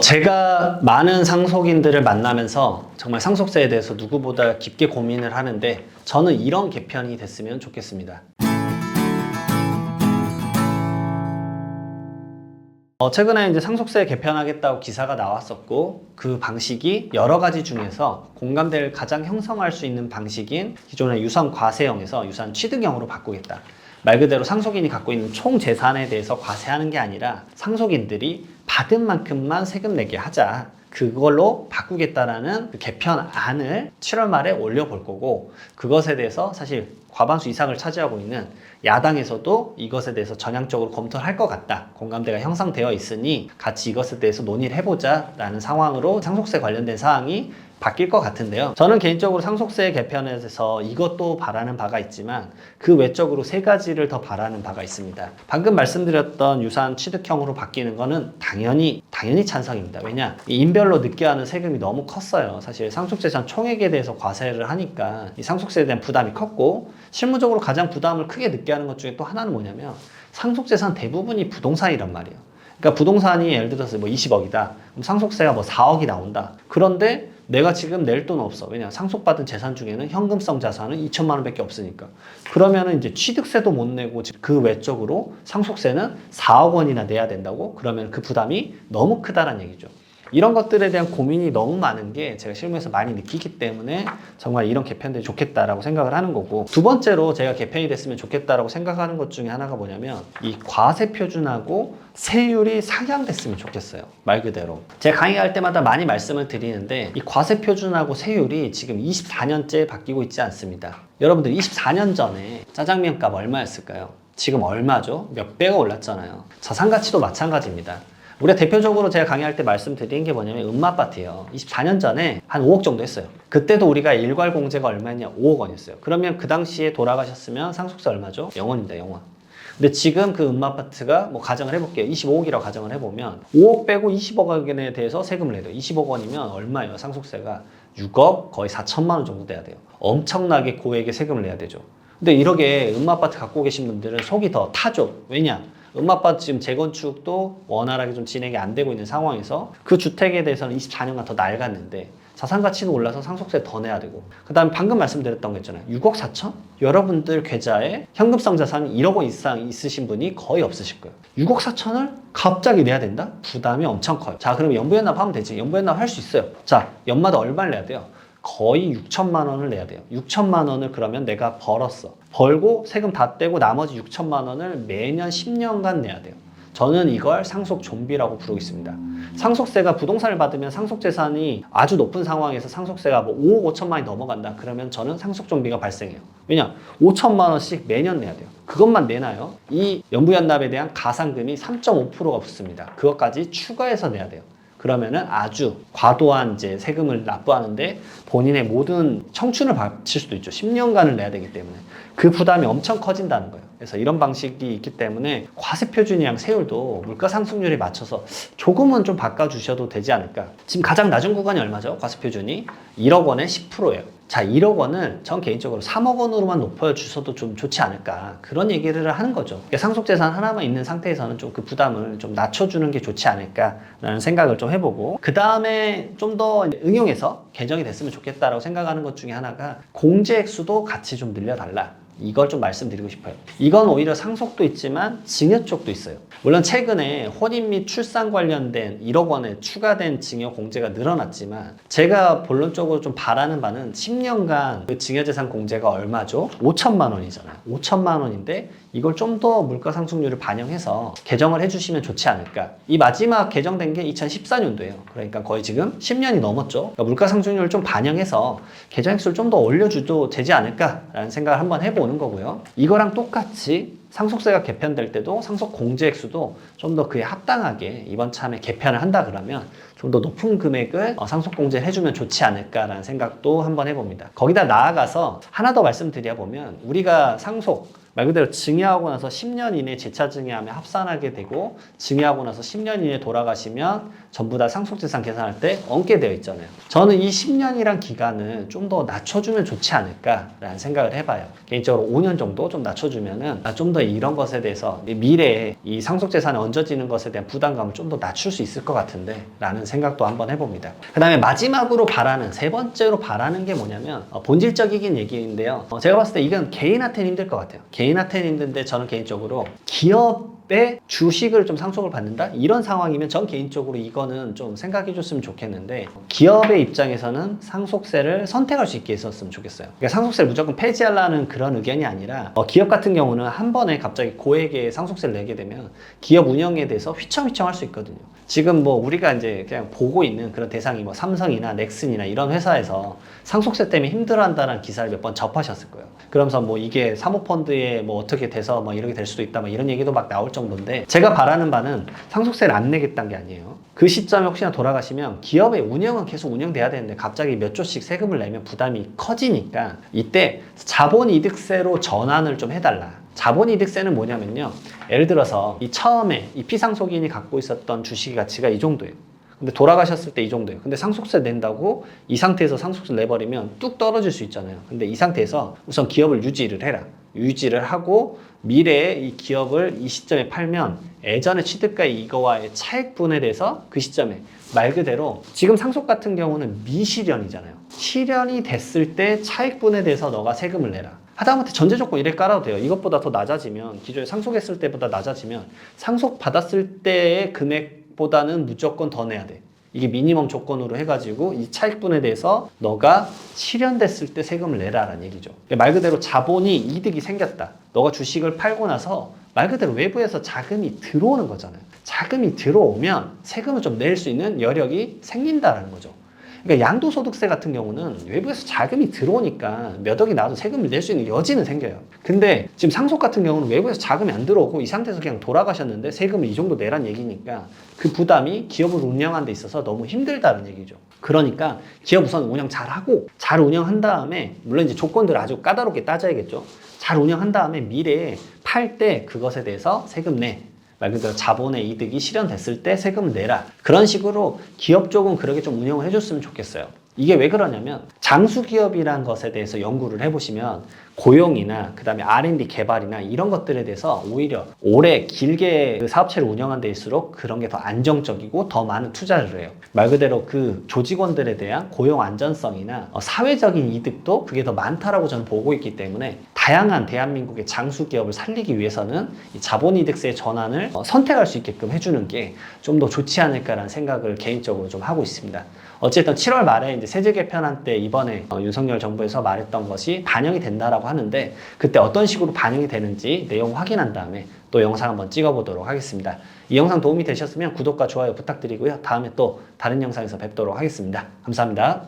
제가 많은 상속인들을 만나면서 정말 상속세에 대해서 누구보다 깊게 고민을 하는데 저는 이런 개편이 됐으면 좋겠습니다. 최근에 이제 상속세 개편하겠다고 기사가 나왔었고 그 방식이 여러 가지 중에서 공감대를 가장 형성할 수 있는 방식인 기존의 유산 과세형에서 유산 취득형으로 바꾸겠다. 말 그대로 상속인이 갖고 있는 총 재산에 대해서 과세하는 게 아니라 상속인들이 받은 만큼만 세금 내게 하자. 그걸로 바꾸겠다라는 그 개편안을 7월 말에 올려볼 거고, 그것에 대해서 사실 과반수 이상을 차지하고 있는 야당에서도 이것에 대해서 전향적으로 검토를 할 것 같다. 공감대가 형성되어 있으니 같이 이것에 대해서 논의를 해보자라는 상황으로 상속세 관련된 사항이 바뀔 것 같은데요. 저는 개인적으로 상속세 개편에 대해서 이것도 바라는 바가 있지만 그 외적으로 세 가지를 더 바라는 바가 있습니다. 방금 말씀드렸던 유산 취득형으로 바뀌는 거는 당연히 찬성입니다. 왜냐? 인별로 늦게 하는 세금이 너무 컸어요. 사실 상속재산 총액에 대해서 과세를 하니까 이 상속세에 대한 부담이 컸고, 실무적으로 가장 부담을 크게 늦게 하는 것 중에 또 하나는 뭐냐면 상속재산 대부분이 부동산이란 말이에요. 그러니까 부동산이 예를 들어서 뭐 20억이다. 그럼 상속세가 뭐 4억이 나온다. 그런데 내가 지금 낼 돈 없어. 왜냐? 상속받은 재산 중에는 현금성 자산은 2천만 원밖에 없으니까. 그러면은 이제 취득세도 못 내고 그 외적으로 상속세는 4억 원이나 내야 된다고? 그러면 그 부담이 너무 크다는 얘기죠. 이런 것들에 대한 고민이 너무 많은 게 제가 실무에서 많이 느끼기 때문에 정말 이런 개편들이 좋겠다라고 생각을 하는 거고, 두 번째로 제가 개편이 됐으면 좋겠다라고 생각하는 것 중에 하나가 뭐냐면 이 과세 표준하고 세율이 상향됐으면 좋겠어요. 말 그대로 제가 강의할 때마다 많이 말씀을 드리는데 이 과세 표준하고 세율이 지금 24년째 바뀌고 있지 않습니다. 여러분들 24년 전에 짜장면 값 얼마였을까요? 지금 얼마죠? 몇 배가 올랐잖아요. 자산 가치도 마찬가지입니다. 우리가 대표적으로 제가 강의할 때 말씀드린 게 뭐냐면 음마아파트예요. 24년 전에 한 5억 정도 했어요. 그때도 우리가 일괄 공제가 얼마였냐? 5억 원이었어요. 그러면 그 당시에 돌아가셨으면 상속세 얼마죠? 0원입니다. 0원. 근데 지금 그 음마아파트가 뭐 가정을 해볼게요. 25억이라고 가정을 해보면 5억 빼고 20억 원에 대해서 세금을 내야 돼요. 20억 원이면 얼마예요? 상속세가 6억 거의 4천만 원 정도 돼야 돼요. 엄청나게 고액의 세금을 내야 되죠. 근데 이렇게 음마아파트 갖고 계신 분들은 속이 더 타죠. 왜냐? 음마아파트 지금 재건축도 원활하게 좀 진행이 안 되고 있는 상황에서 그 주택에 대해서는 24년간 더 낡았는데 자산 가치는 올라서 상속세 더 내야 되고, 그 다음에 방금 말씀드렸던 거 있잖아요. 6억 4천? 여러분들 계좌에 현금성 자산이 1억 원 이상 있으신 분이 거의 없으실 거예요. 6억 4천을 갑자기 내야 된다? 부담이 엄청 커요. 자, 그럼 연부연납 하면 되지. 연부연납 할 수 있어요. 자, 연마다 얼마를 내야 돼요? 거의 6천만 원을 내야 돼요. 6천만 원을 그러면 내가 벌고 세금 다 떼고 나머지 6천만 원을 매년 10년간 내야 돼요. 저는 이걸 상속 좀비라고 부르고 있습니다. 상속세가 부동산을 받으면 상속재산이 아주 높은 상황에서 상속세가 뭐 5억 5천만 원이 넘어간다. 그러면 저는 상속 좀비가 발생해요. 왜냐? 5천만 원씩 매년 내야 돼요. 그것만 내놔요. 이 연부연납에 대한 가산금이 3.5%가 붙습니다. 그것까지 추가해서 내야 돼요. 그러면은 아주 과도한 이제 세금을 납부하는데 본인의 모든 청춘을 바칠 수도 있죠. 10년간을 내야 되기 때문에 그 부담이 엄청 커진다는 거예요. 그래서 이런 방식이 있기 때문에 과세 표준이랑 세율도 물가 상승률에 맞춰서 조금은 좀 바꿔주셔도 되지 않을까. 지금 가장 낮은 구간이 얼마죠? 과세 표준이 1억 원에 10%예요. 자, 1억 원을 전 개인적으로 3억 원으로만 높여주셔도 좀 좋지 않을까, 그런 얘기를 하는 거죠. 상속재산 하나만 있는 상태에서는 좀 그 부담을 좀 낮춰주는 게 좋지 않을까라는 생각을 좀 해보고, 그 다음에 좀 더 응용해서 개정이 됐으면 좋겠다라고 생각하는 것 중에 하나가 공제액 수도 같이 좀 늘려달라. 이걸 좀 말씀드리고 싶어요. 이건 오히려 상속도 있지만 증여 쪽도 있어요. 물론 최근에 혼인 및 출산 관련된 1억 원에 추가된 증여 공제가 늘어났지만 제가 본론적으로 좀 바라는 바는 10년간 그 증여재산 공제가 얼마죠? 5천만 원이잖아요. 5천만 원인데 이걸 좀 더 물가상승률을 반영해서 개정을 해주시면 좋지 않을까. 이 마지막 개정된 게 2014년도예요. 그러니까 거의 지금 10년이 넘었죠. 그러니까 물가상승률을 좀 반영해서 개정 횟수를 좀 더 올려줘도 되지 않을까라는 생각을 한번 해보는 거고요. 이거랑 똑같이 상속세가 개편될 때도 상속 공제 액수도 좀 더 그에 합당하게 이번 참에 개편을 한다 그러면 좀 더 높은 금액을 상속 공제를 해주면 좋지 않을까라는 생각도 한번 해봅니다. 거기다 나아가서 하나 더 말씀드려보면 우리가 상속 말 그대로 증여하고 나서 10년 이내에 재차 증여하면 합산하게 되고, 증여하고 나서 10년 이내에 돌아가시면 전부 다 상속재산 계산할 때 얹게 되어 있잖아요. 저는 이 10년이란 기간을 좀 더 낮춰주면 좋지 않을까라는 생각을 해봐요. 개인적으로 5년 정도 좀 낮춰주면은 좀 더 이런 것에 대해서 미래에 이 상속재산에 얹어지는 것에 대한 부담감을 좀 더 낮출 수 있을 것 같은데 라는 생각도 한번 해봅니다. 그 다음에 마지막으로 바라는, 세 번째로 바라는 게 뭐냐면 본질적이긴 얘기인데요. 제가 봤을 때 이건 개인한테는 힘들 것 같아요. 개인한테는 힘든데 저는 개인적으로 기업의 주식을 좀 상속을 받는다? 이런 상황이면 전 개인적으로 이거는 좀 생각해 줬으면 좋겠는데, 기업의 입장에서는 상속세를 선택할 수 있게 했었으면 좋겠어요. 그러니까 상속세를 무조건 폐지하려는 그런 의견이 아니라 기업 같은 경우는 한 번에 갑자기 고액의 상속세를 내게 되면 기업 운영에 대해서 휘청휘청 할 수 있거든요. 지금 뭐 우리가 이제 그냥 보고 있는 그런 대상이 뭐 삼성이나 넥슨이나 이런 회사에서 상속세 때문에 힘들어한다는 기사를 몇 번 접하셨을 거예요. 그러면서 뭐 이게 사모펀드에 뭐 어떻게 돼서 뭐 이렇게 될 수도 있다 뭐 이런 얘기도 막 나올 정도인데, 제가 바라는 바는 상속세를 안 내겠다는 게 아니에요. 그 시점에 혹시나 돌아가시면 기업의 운영은 계속 운영돼야 되는데 갑자기 몇 조씩 세금을 내면 부담이 커지니까 이때 자본이득세로 전환을 좀 해달라. 자본이득세는 뭐냐면요, 예를 들어서 이 처음에 이 피상속인이 갖고 있었던 주식 가치가 이 정도예요. 근데 돌아가셨을 때 이 정도예요. 근데 상속세 낸다고 이 상태에서 상속세 내버리면 뚝 떨어질 수 있잖아요. 근데 이 상태에서 우선 기업을 유지를 해라. 유지를 하고 미래에 이 기업을 이 시점에 팔면 예전에 취득가 이거와의 차익분에 대해서 그 시점에 말 그대로 지금 상속 같은 경우는 미실현이잖아요. 실현이 됐을 때 차익분에 대해서 너가 세금을 내라. 하다못해 전제 조건 이래 깔아도 돼요. 이것보다 더 낮아지면, 기존에 상속했을 때보다 낮아지면 상속 받았을 때의 금액보다는 무조건 더 내야 돼. 이게 미니멈 조건으로 해가지고 이 차익분에 대해서 너가 실현됐을 때 세금을 내라라는 얘기죠. 말 그대로 자본이 이득이 생겼다. 너가 주식을 팔고 나서 말 그대로 외부에서 자금이 들어오는 거잖아요. 자금이 들어오면 세금을 좀 낼 수 있는 여력이 생긴다라는 거죠. 그러니까 양도소득세 같은 경우는 외부에서 자금이 들어오니까 몇 억이 나와도 세금을 낼 수 있는 여지는 생겨요. 근데 지금 상속 같은 경우는 외부에서 자금이 안 들어오고 이 상태에서 그냥 돌아가셨는데 세금을 이 정도 내란 얘기니까 그 부담이 기업을 운영하는 데 있어서 너무 힘들다는 얘기죠. 그러니까 기업 우선 운영 잘하고, 잘 운영한 다음에 물론 이제 조건들을 아주 까다롭게 따져야겠죠. 잘 운영한 다음에 미래에 팔 때 그것에 대해서 세금 내. 말 그대로 자본의 이득이 실현됐을 때 세금을 내라. 그런 식으로 기업 쪽은 그렇게 좀 운영을 해줬으면 좋겠어요. 이게 왜 그러냐면 장수기업이라는 것에 대해서 연구를 해보시면 고용이나 그 다음에 R&D 개발이나 이런 것들에 대해서 오히려 오래 길게 그 사업체를 운영한 데일수록 그런 게 더 안정적이고 더 많은 투자를 해요. 말 그대로 그 조직원들에 대한 고용 안전성이나 사회적인 이득도 그게 더 많다라고 저는 보고 있기 때문에 다양한 대한민국의 장수기업을 살리기 위해서는 이 자본이득세 전환을 선택할 수 있게끔 해주는 게 좀 더 좋지 않을까라는 생각을 개인적으로 좀 하고 있습니다. 어쨌든 7월 말에 이제 세제 개편안 때 이번에 윤석열 정부에서 말했던 것이 반영이 된다라고 하는데, 그때 어떤 식으로 반영이 되는지 내용 확인한 다음에 또 영상 한번 찍어보도록 하겠습니다. 이 영상 도움이 되셨으면 구독과 좋아요 부탁드리고요. 다음에 또 다른 영상에서 뵙도록 하겠습니다. 감사합니다.